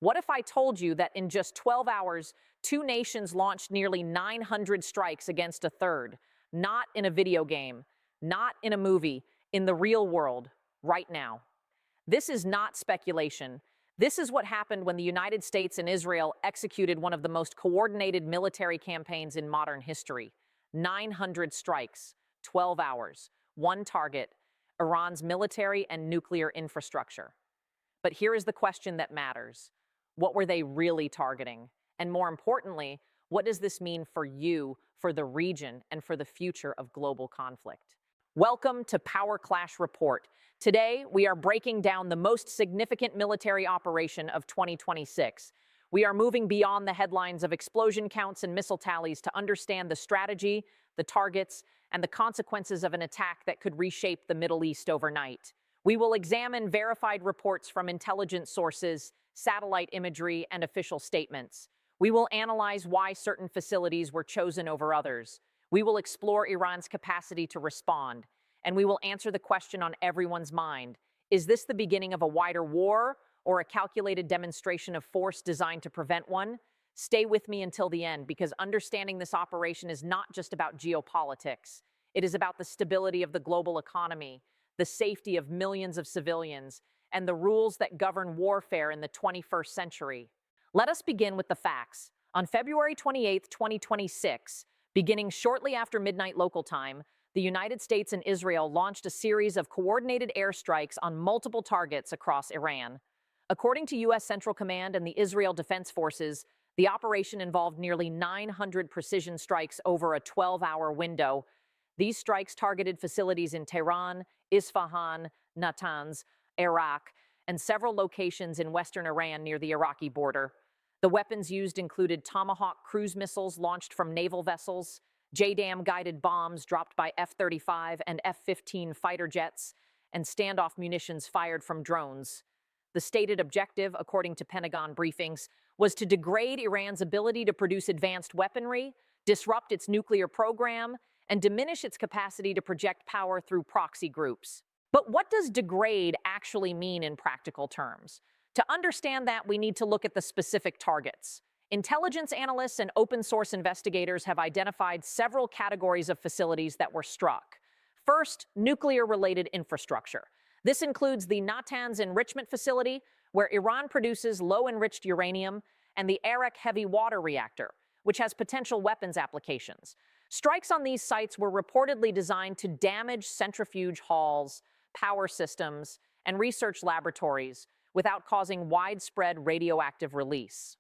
What if I told you that in just 12 hours, two nations launched nearly 900 strikes against a third? Not in a video game, not in a movie, in the real world, right now. This is not speculation. This is what happened when the United States and Israel executed one of the most coordinated military campaigns in modern history. 900 strikes, 12 hours, one target, Iran's military and nuclear infrastructure. But here is the question that matters. What were they really targeting? And more importantly, what does this mean for you, for the region, and for the future of global conflict? Welcome to Power Clash Report. Today, we are breaking down the most significant military operation of 2026. We are moving beyond the headlines of explosion counts and missile tallies to understand the strategy, the targets, and the consequences of an attack that could reshape the Middle East overnight. We will examine verified reports from intelligence sources, satellite imagery, and official statements. We will analyze why certain facilities were chosen over others. We will explore Iran's capacity to respond, and we will answer the question on everyone's mind. Is this the beginning of a wider war or a calculated demonstration of force designed to prevent one? Stay with me until the end, because understanding this operation is not just about geopolitics. It is about the stability of the global economy, the safety of millions of civilians, and the rules that govern warfare in the 21st century. Let us begin with the facts. On February 28, 2026, beginning shortly after midnight local time, the United States and Israel launched a series of coordinated airstrikes on multiple targets across Iran. According to U.S. Central Command and the Israel Defense Forces, the operation involved nearly 900 precision strikes over a 12-hour window. These strikes targeted facilities in Tehran, Isfahan, Natanz, Arak, and several locations in western Iran near the Iraqi border. The weapons used included Tomahawk cruise missiles launched from naval vessels, JDAM-guided bombs dropped by F-35 and F-15 fighter jets, and standoff munitions fired from drones. The stated objective, according to Pentagon briefings, was to degrade Iran's ability to produce advanced weaponry, disrupt its nuclear program, and diminish its capacity to project power through proxy groups. But what does degrade actually mean in practical terms? To understand that, we need to look at the specific targets. Intelligence analysts and open-source investigators have identified several categories of facilities that were struck. First, nuclear-related infrastructure. This includes the Natanz enrichment facility, where Iran produces low-enriched uranium, and the Arak heavy water reactor, which has potential weapons applications. Strikes on these sites were reportedly designed to damage centrifuge halls, power systems, and research laboratories without causing widespread radioactive release.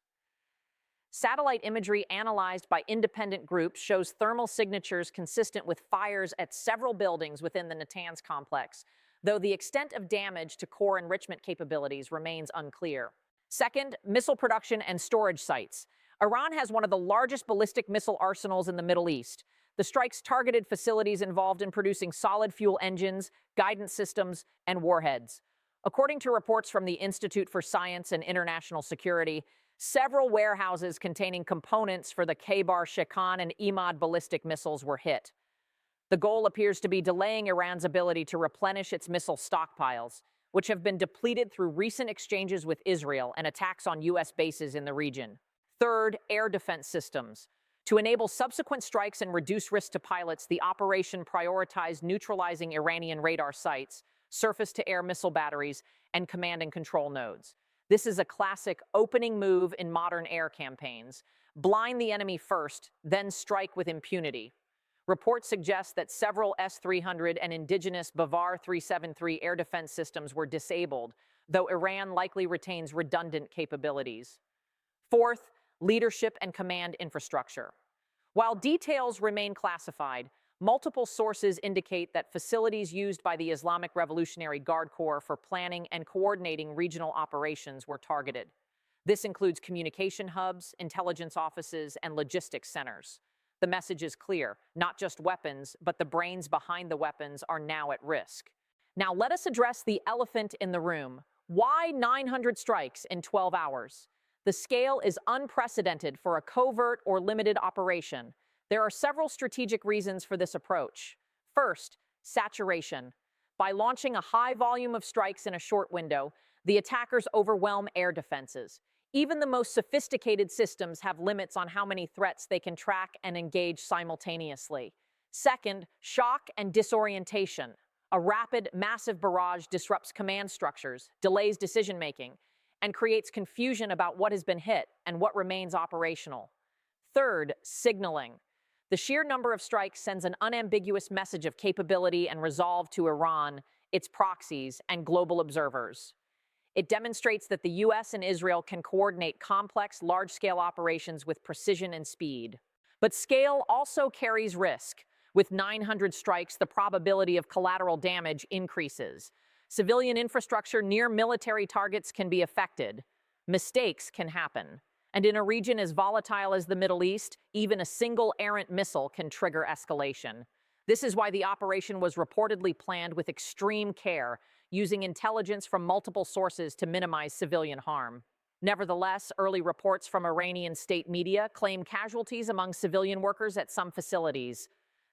Satellite imagery analyzed by independent groups shows thermal signatures consistent with fires at several buildings within the Natanz complex, though the extent of damage to core enrichment capabilities remains unclear. Second, missile production and storage sites. Iran has one of the largest ballistic missile arsenals in the Middle East. The strikes targeted facilities involved in producing solid fuel engines, guidance systems, and warheads. According to reports from the Institute for Science and International Security, several warehouses containing components for the Khaybar-Shikan and Imad ballistic missiles were hit. The goal appears to be delaying Iran's ability to replenish its missile stockpiles, which have been depleted through recent exchanges with Israel and attacks on U.S. bases in the region. Third, air defense systems. To enable subsequent strikes and reduce risk to pilots, the operation prioritized neutralizing Iranian radar sites, surface-to-air missile batteries, and command and control nodes. This is a classic opening move in modern air campaigns. Blind the enemy first, then strike with impunity. Reports suggest that several S-300 and indigenous Bavar 373 air defense systems were disabled, though Iran likely retains redundant capabilities. Fourth, leadership and command infrastructure. While details remain classified, multiple sources indicate that facilities used by the Islamic Revolutionary Guard Corps for planning and coordinating regional operations were targeted. This includes communication hubs, intelligence offices, and logistics centers. The message is clear: not just weapons, but the brains behind the weapons are now at risk. Now let us address the elephant in the room. Why 900 strikes in 12 hours? The scale is unprecedented for a covert or limited operation. There are several strategic reasons for this approach. First, saturation. By launching a high volume of strikes in a short window, the attackers overwhelm air defenses. Even the most sophisticated systems have limits on how many threats they can track and engage simultaneously. Second, shock and disorientation. A rapid, massive barrage disrupts command structures, delays decision-making, and creates confusion about what has been hit and what remains operational. Third, signaling. The sheer number of strikes sends an unambiguous message of capability and resolve to Iran, its proxies, and global observers. It demonstrates that the U.S. and Israel can coordinate complex, large-scale operations with precision and speed. But scale also carries risk. With 900 strikes, the probability of collateral damage increases. Civilian infrastructure near military targets can be affected. Mistakes can happen. And in a region as volatile as the Middle East, even a single errant missile can trigger escalation. This is why the operation was reportedly planned with extreme care, using intelligence from multiple sources to minimize civilian harm. Nevertheless, early reports from Iranian state media claim casualties among civilian workers at some facilities.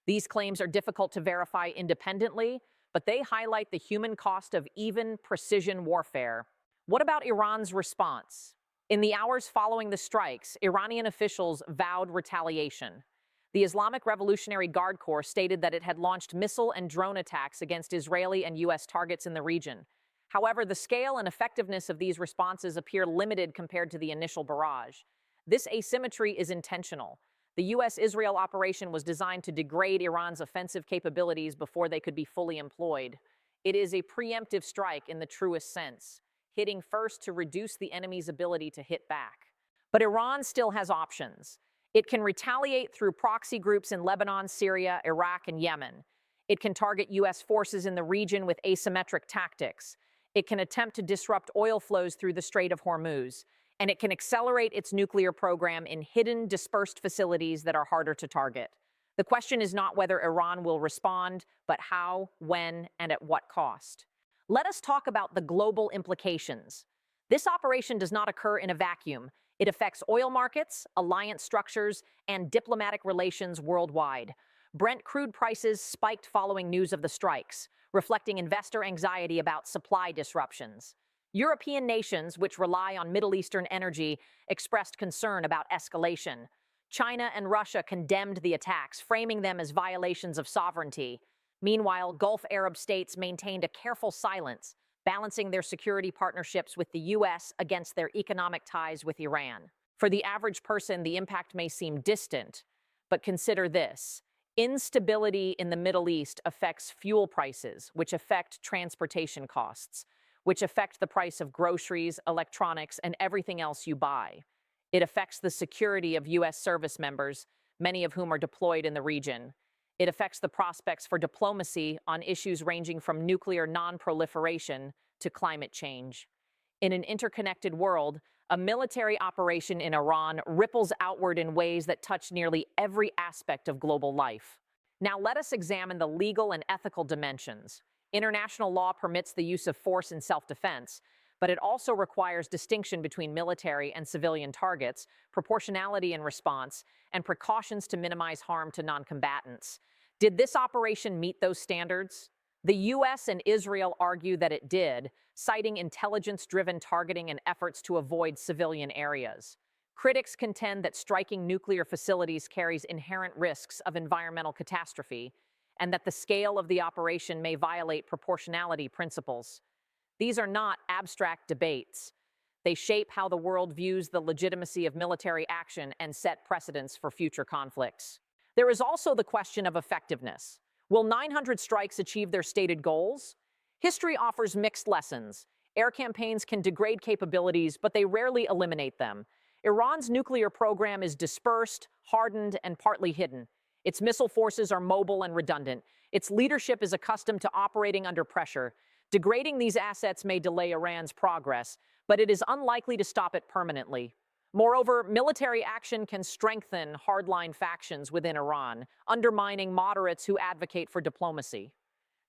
These claims are difficult to verify independently, but they highlight the human cost of even precision warfare. What about Iran's response? In the hours following the strikes, Iranian officials vowed retaliation. The Islamic Revolutionary Guard Corps stated that it had launched missile and drone attacks against Israeli and U.S. targets in the region. However, the scale and effectiveness of these responses appear limited compared to the initial barrage. This asymmetry is intentional. The U.S.-Israel operation was designed to degrade Iran's offensive capabilities before they could be fully employed. It is a preemptive strike in the truest sense, hitting first to reduce the enemy's ability to hit back. But Iran still has options. It can retaliate through proxy groups in Lebanon, Syria, Iraq, and Yemen. It can target U.S. forces in the region with asymmetric tactics. It can attempt to disrupt oil flows through the Strait of Hormuz. And it can accelerate its nuclear program in hidden, dispersed facilities that are harder to target. The question is not whether Iran will respond, but how, when, and at what cost. Let us talk about the global implications. This operation does not occur in a vacuum. It affects oil markets, alliance structures, and diplomatic relations worldwide. Brent crude prices spiked following news of the strikes, reflecting investor anxiety about supply disruptions. European nations, which rely on Middle Eastern energy, expressed concern about escalation. China and Russia condemned the attacks, framing them as violations of sovereignty. Meanwhile, Gulf Arab states maintained a careful silence, balancing their security partnerships with the U.S. against their economic ties with Iran. For the average person, the impact may seem distant, but consider this. Instability in the Middle East affects fuel prices, which affect transportation costs, which affect the price of groceries, electronics, and everything else you buy. It affects the security of U.S. service members, many of whom are deployed in the region. It affects the prospects for diplomacy on issues ranging from nuclear non-proliferation to climate change. In an interconnected world, a military operation in Iran ripples outward in ways that touch nearly every aspect of global life. Now let us examine the legal and ethical dimensions. International law permits the use of force in self-defense, but it also requires distinction between military and civilian targets, proportionality in response, and precautions to minimize harm to non-combatants. Did this operation meet those standards? The U.S. and Israel argue that it did, citing intelligence-driven targeting and efforts to avoid civilian areas. Critics contend that striking nuclear facilities carries inherent risks of environmental catastrophe, and that the scale of the operation may violate proportionality principles. These are not abstract debates. They shape how the world views the legitimacy of military action and set precedents for future conflicts. There is also the question of effectiveness. Will 900 strikes achieve their stated goals? History offers mixed lessons. Air campaigns can degrade capabilities, but they rarely eliminate them. Iran's nuclear program is dispersed, hardened, and partly hidden. Its missile forces are mobile and redundant. Its leadership is accustomed to operating under pressure. Degrading these assets may delay Iran's progress, but it is unlikely to stop it permanently. Moreover, military action can strengthen hardline factions within Iran, undermining moderates who advocate for diplomacy.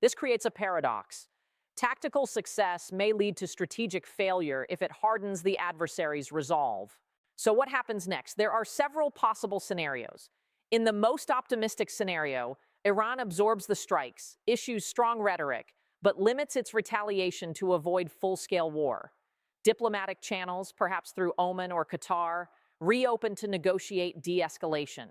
This creates a paradox. Tactical success may lead to strategic failure if it hardens the adversary's resolve. So what happens next? There are several possible scenarios. In the most optimistic scenario, Iran absorbs the strikes, issues strong rhetoric, but limits its retaliation to avoid full-scale war. Diplomatic channels, perhaps through Oman or Qatar, reopened to negotiate de-escalation.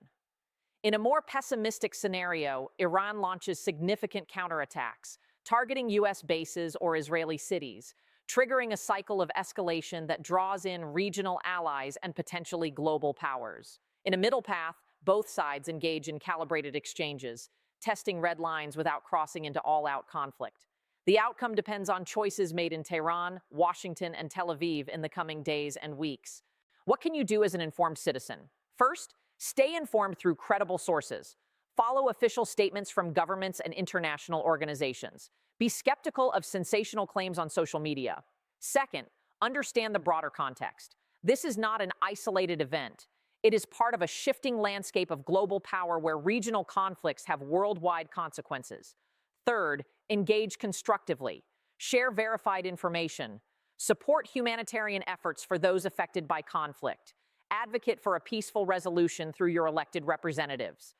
In a more pessimistic scenario, Iran launches significant counterattacks, targeting U.S. bases or Israeli cities, triggering a cycle of escalation that draws in regional allies and potentially global powers. In a middle path, both sides engage in calibrated exchanges, testing red lines without crossing into all-out conflict. The outcome depends on choices made in Tehran, Washington, and Tel Aviv in the coming days and weeks. What can you do as an informed citizen? First, stay informed through credible sources. Follow official statements from governments and international organizations. Be skeptical of sensational claims on social media. Second, understand the broader context. This is not an isolated event. It is part of a shifting landscape of global power where regional conflicts have worldwide consequences. Third, engage constructively. Share verified information. Support humanitarian efforts for those affected by conflict. Advocate for a peaceful resolution through your elected representatives.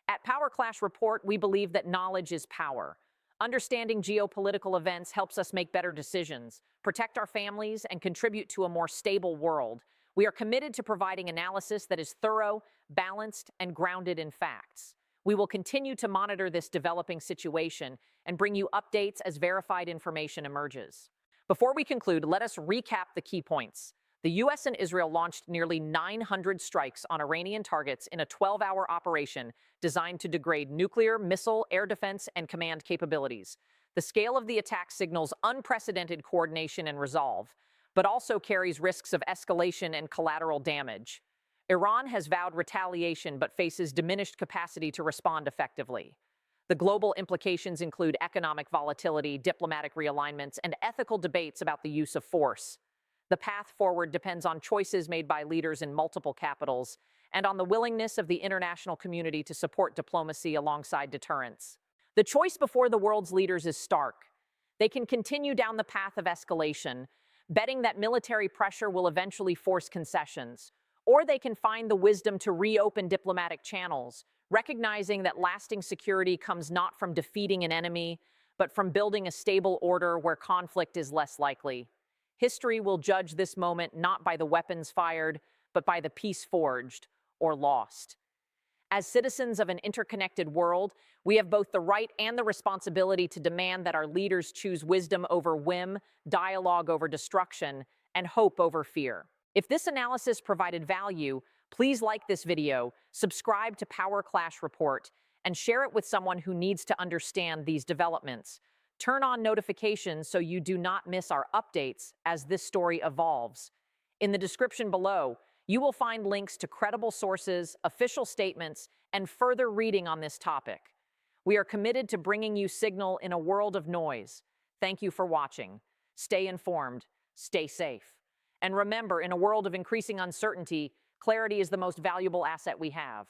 At Power Clash Report, we believe that knowledge is power. Understanding geopolitical events helps us make better decisions, protect our families, and contribute to a more stable world. We are committed to providing analysis that is thorough, balanced, and grounded in facts. We will continue to monitor this developing situation and bring you updates as verified information emerges. Before we conclude, let us recap the key points. The U.S. and Israel launched nearly 900 strikes on Iranian targets in a 12-hour operation designed to degrade nuclear, missile, air defense, and command capabilities. The scale of the attack signals unprecedented coordination and resolve, but also carries risks of escalation and collateral damage. Iran has vowed retaliation but faces diminished capacity to respond effectively. The global implications include economic volatility, diplomatic realignments, and ethical debates about the use of force. The path forward depends on choices made by leaders in multiple capitals and on the willingness of the international community to support diplomacy alongside deterrence. The choice before the world's leaders is stark. They can continue down the path of escalation, betting that military pressure will eventually force concessions, or they can find the wisdom to reopen diplomatic channels, recognizing that lasting security comes not from defeating an enemy, but from building a stable order where conflict is less likely. History will judge this moment not by the weapons fired, but by the peace forged or lost. As citizens of an interconnected world, we have both the right and the responsibility to demand that our leaders choose wisdom over whim, dialogue over destruction, and hope over fear. If this analysis provided value, please like this video, subscribe to Power Clash Report, and share it with someone who needs to understand these developments. Turn on notifications so you do not miss our updates as this story evolves. In the description below, you will find links to credible sources, official statements, and further reading on this topic. We are committed to bringing you signal in a world of noise. Thank you for watching. Stay informed, stay safe. And remember, in a world of increasing uncertainty, clarity is the most valuable asset we have.